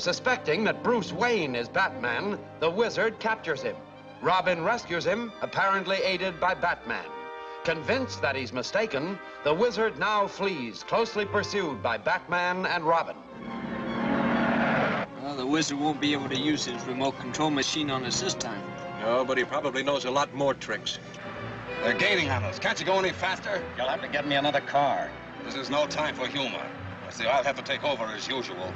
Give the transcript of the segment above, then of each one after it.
Suspecting that Bruce Wayne is Batman, the Wizard captures him. Robin rescues him, apparently aided by Batman. Convinced that he's mistaken, the Wizard now flees, closely pursued by Batman and Robin. Well, the Wizard won't be able to use his remote control machine on us this time. No, but he probably knows a lot more tricks. They're gaining on us. Can't you go any faster? You'll have to get me another car. This is no time for humor. I see I'll have to take over as usual.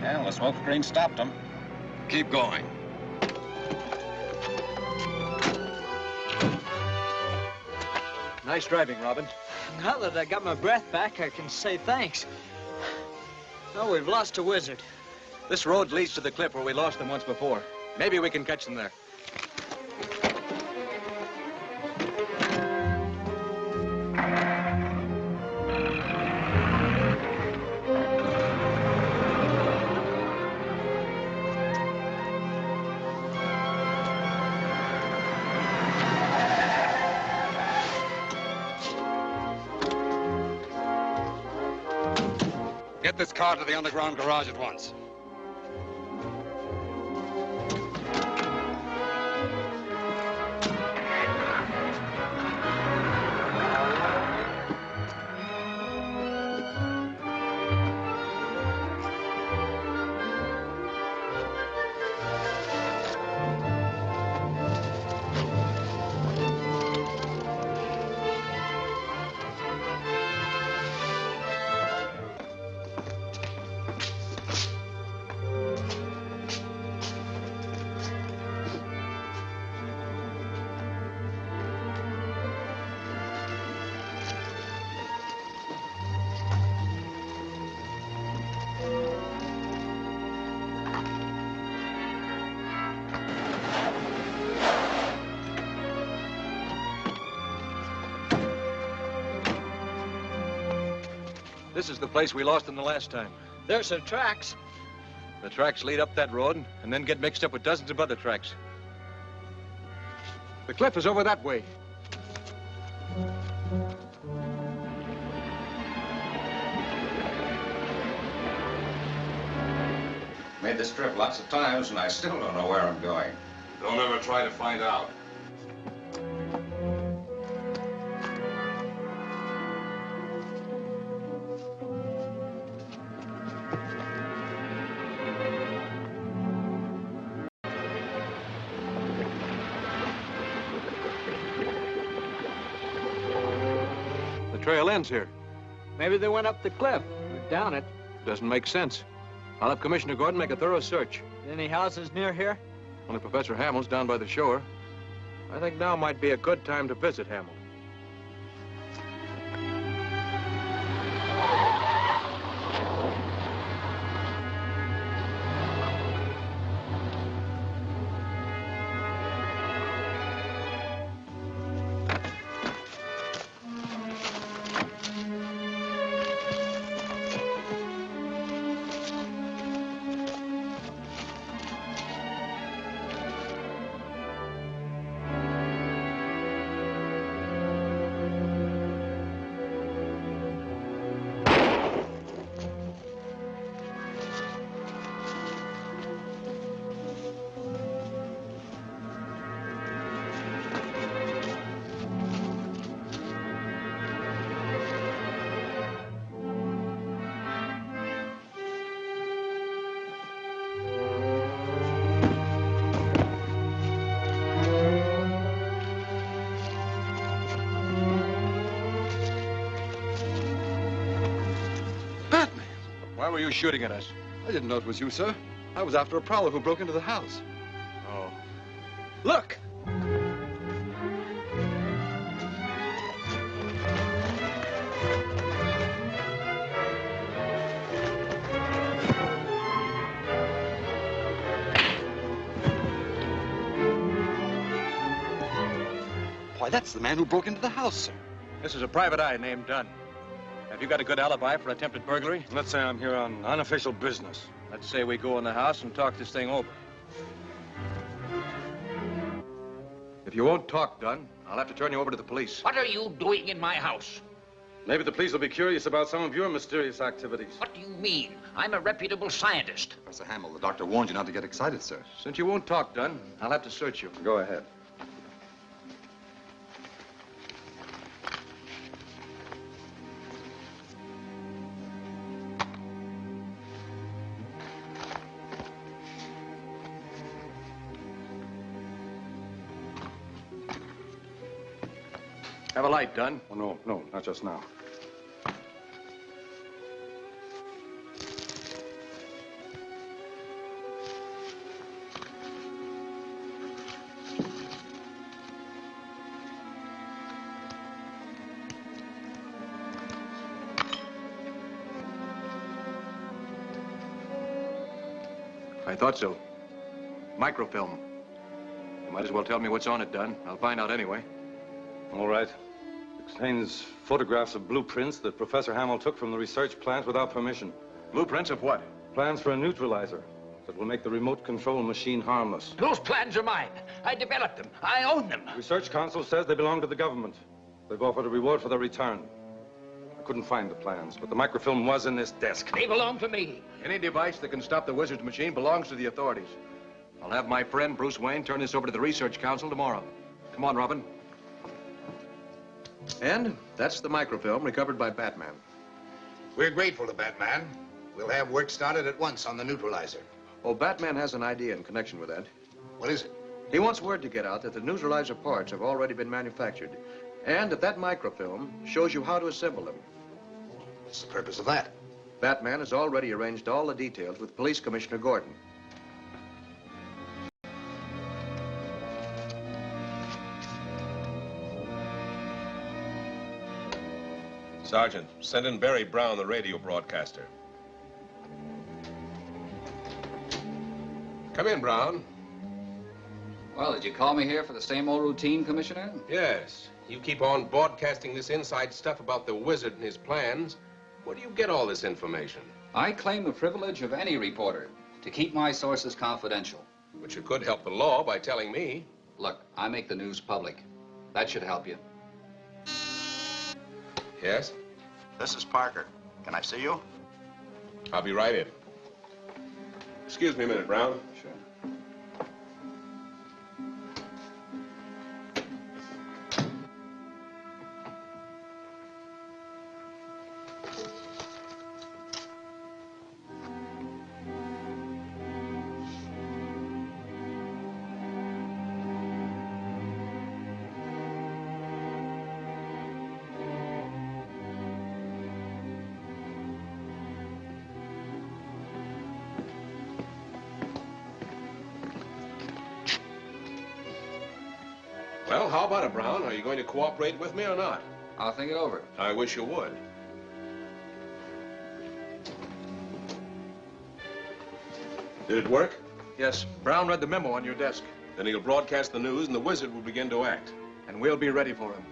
Well, the smoke screen stopped them. Keep going. Nice driving, Robin. Now that I got my breath back, I can say thanks. Oh, we've lost a Wizard. This road leads to the cliff where we lost them once before. Maybe we can catch them there. Get this car to the underground garage at once. This is the place we lost them the last time. There's some tracks. The tracks lead up that road and then get mixed up with dozens of other tracks. The cliff is over that way. Made this trip lots of times, and I still don't know where I'm going. Don't ever try to find out. The trail ends here. Maybe they went up the cliff or down it. Doesn't make sense. I'll have Commissioner Gordon make a thorough search. Any houses near here? Only Professor Hamill's down by the shore. I think now might be a good time to visit Hamill. Why were you shooting at us? I didn't know it was you, sir. I was after a prowler who broke into the house. Oh. Look! Why, that's the man who broke into the house, sir. This is a private eye named Dunn. Have you got a good alibi for attempted burglary? Let's say I'm here on unofficial business. Let's say we go in the house and talk this thing over. If you won't talk, Dunn, I'll have to turn you over to the police. What are you doing in my house? Maybe the police will be curious about some of your mysterious activities. What do you mean? I'm a reputable scientist. Professor Hamill, the doctor warned you not to get excited, sir. Since you won't talk, Dunn, I'll have to search you. Go ahead. Have a light, Dunn. Oh, no, not just now. I thought so. Microfilm. You might as well tell me what's on it, Dunn. I'll find out anyway. All right. It contains photographs of blueprints that Professor Hamill took from the research plant without permission. Blueprints of what? Plans for a neutralizer that will make the remote control machine harmless. Those plans are mine. I developed them. I own them. Research Council says they belong to the government. They've offered a reward for their return. I couldn't find the plans, but the microfilm was in this desk. They belong to me. Any device that can stop the wizard's machine belongs to the authorities. I'll have my friend Bruce Wayne turn this over to the Research Council tomorrow. Come on, Robin. And that's the microfilm recovered by Batman. We're grateful to Batman. We'll have work started at once on the neutralizer. Oh, Batman has an idea in connection with that. What is it? He wants word to get out that the neutralizer parts have already been manufactured, and that microfilm shows you how to assemble them. What's the purpose of that? Batman has already arranged all the details with Police Commissioner Gordon. Sergeant, send in Barry Brown, the radio broadcaster. Come in, Brown. Well, did you call me here for the same old routine, Commissioner? Yes. You keep on broadcasting this inside stuff about the wizard and his plans. Where do you get all this information? I claim the privilege of any reporter to keep my sources confidential. But you could help the law by telling me. Look, I make the news public. That should help you. Yes? This is Parker. Can I see you? I'll be right in. Excuse me a minute, Brown. Sure. Well, how about it, Brown? Are you going to cooperate with me or not? I'll think it over. I wish you would. Did it work? Yes, Brown read the memo on your desk, Then he'll broadcast the news and the wizard will begin to act. and we'll be ready for him.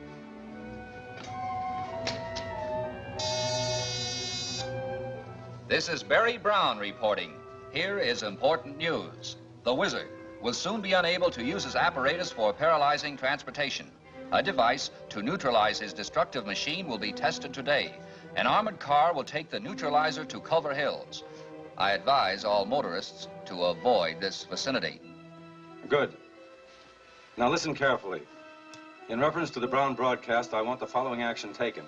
This is Barry Brown reporting. Here is important news. The wizard will soon be unable to use his apparatus for paralyzing transportation. A device to neutralize his destructive machine will be tested today. An armored car will take the neutralizer to Culver Hills. I advise all motorists to avoid this vicinity. Good. Now listen carefully. In reference to the Brown broadcast, I want the following action taken.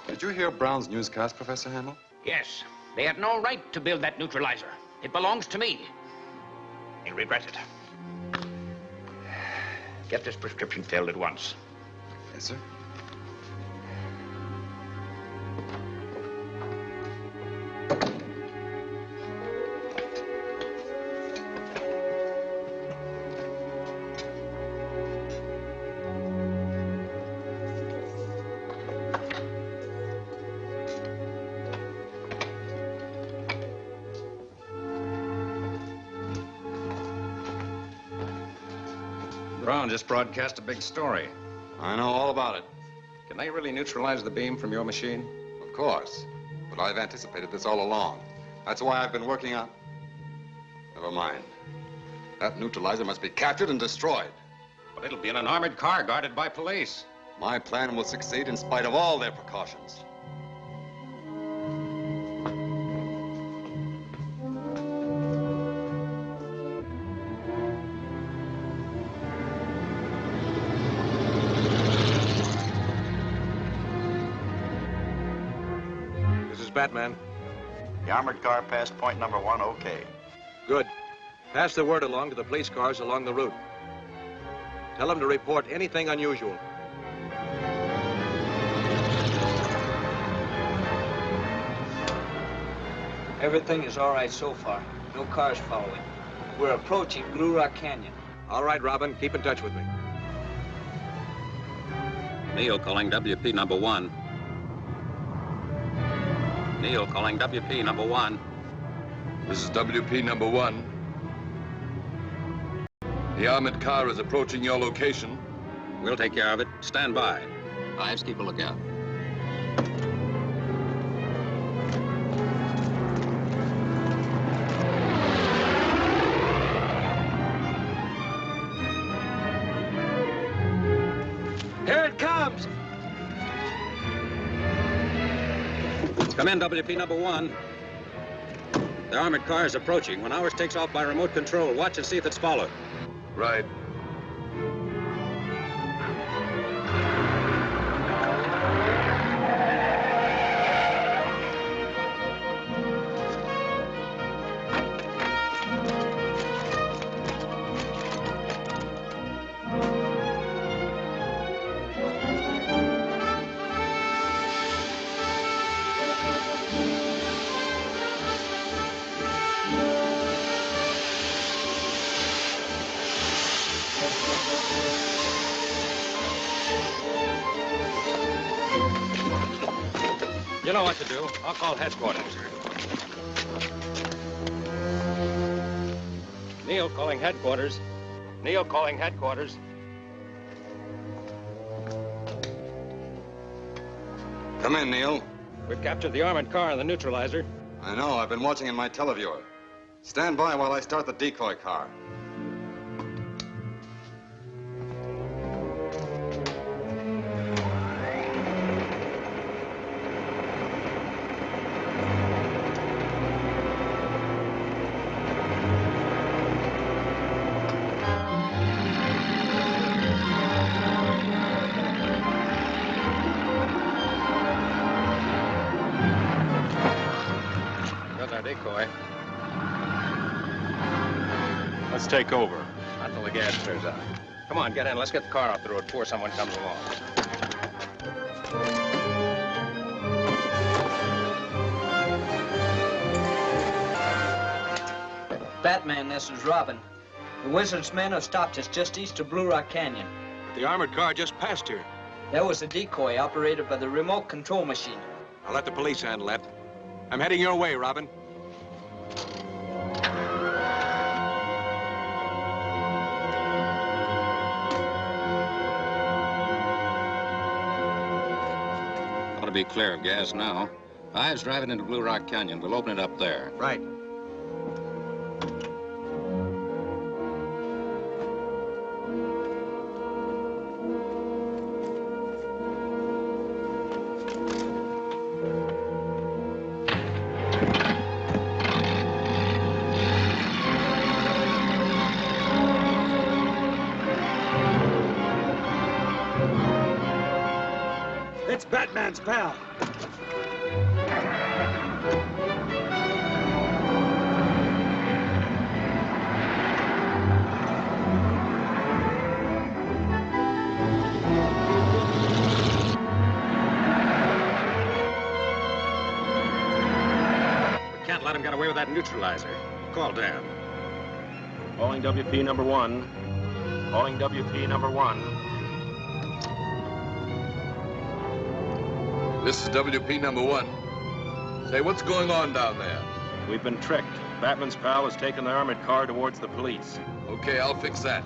Did you hear Brown's newscast, Professor Hamill? Yes. They had no right to build that neutralizer. It belongs to me. You'll regret it. Get this prescription filled at once. Yes, sir. Brown just broadcast a big story. I know all about it. Can they really neutralize the beam from your machine? Of course. But I've anticipated this all along. That's why I've been working on... Never mind. That neutralizer must be captured and destroyed. But it'll be in an armored car guarded by police. My plan will succeed in spite of all their precautions. This is Batman. The armored car passed point number 1, okay. Good. Pass the word along to the police cars along the route. Tell them to report anything unusual. Everything is all right so far. No cars following. We're approaching Blue Rock Canyon. All right, Robin, keep in touch with me. Neil calling WP number 1. Neil calling WP number 1. This is WP number 1. The armored car is approaching your location. We'll take care of it. Stand by. Ives, keep a lookout. Here it comes! Come in, WP number 1. The armored car is approaching. When ours takes off by remote control, watch and see if it's followed. Right. You know what to do. I'll call headquarters. Neil calling headquarters. Neil calling headquarters. Come in, Neil. We've captured the armored car and the neutralizer. I know. I've been watching in my televiewer. Stand by while I start the decoy car. Decoy. Let's take over. Not till the gas turns out. Come on, get in. Let's get the car off the road before someone comes along. Batman, this is Robin. The Wizard's men have stopped us just east of Blue Rock Canyon. The armored car just passed here. That was a decoy operated by the remote control machine. I'll let the police handle that. I'm heading your way, Robin. Ought to be clear of gas now. Ives driving into Blue Rock Canyon. We'll open it up there. Right. It's Batman's pal. We can't let him get away with that neutralizer. Call Dan. Calling WP number 1. Calling WP number 1. This is WP number 1. Say, what's going on down there? We've been tricked. Batman's pal has taken the armored car towards the police. Okay, I'll fix that.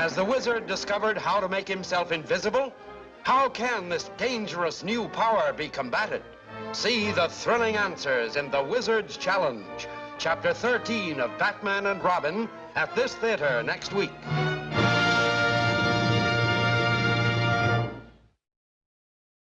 Has the wizard discovered how to make himself invisible? How can this dangerous new power be combated? See the thrilling answers in The Wizard's Challenge, Chapter 13 of Batman and Robin, at this theater next week.